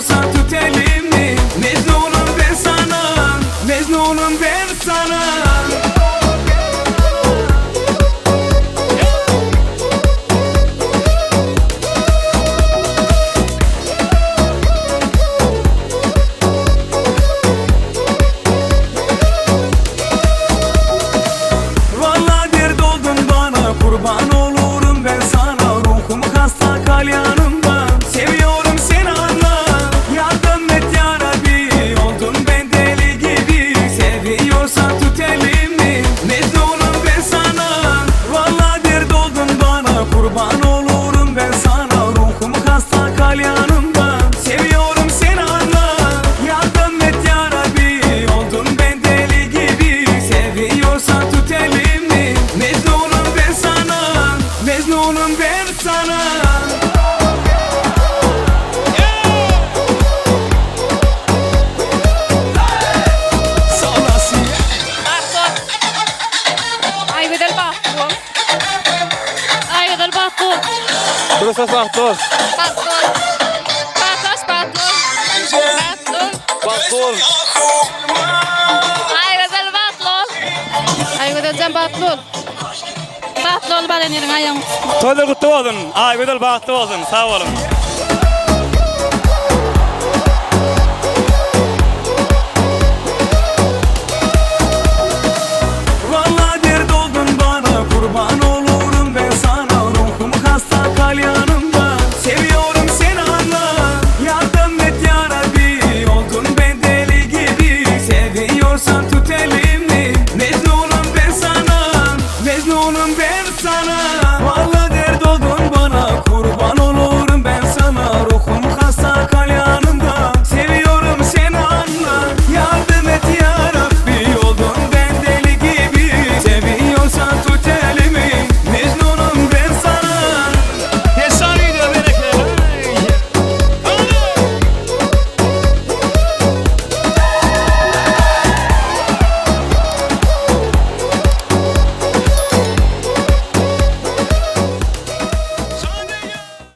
Seviyorsan tut elimi, Mecnunum ben sana, Mecnunum ben sana. Vallahi dert oldun bana, kurban olurum ben sana. Ruhum hasta, kal yanımda, seviyorum seni anla. Yardım et ya Rabbi, oldum ben deli gibi. Seviyorsan tut elimi, Mecnunum ben sana. Vallahi dert oldun bana, kurban olurum ben sana. Ruhum hasta, kal yanımda, seviyorum seni anla. Yardım et ya Rabbi, oldum ben deli gibi. Seviyorsan tut elimi, Mecnunum ben sana, Mecnunum ben sana. Aygıdal Bahtur. Aygıdal Bahtur. Burası Bahtur. Bahtur. Bahtur. Bahtur. Bahtur. Aygıdal Bahtur. Aygıdal Can Bahtur. Bahtur balen yerin ayağım. Toylar kutlu olsun. Aygıdal Bahtur olsun. Sağ olun.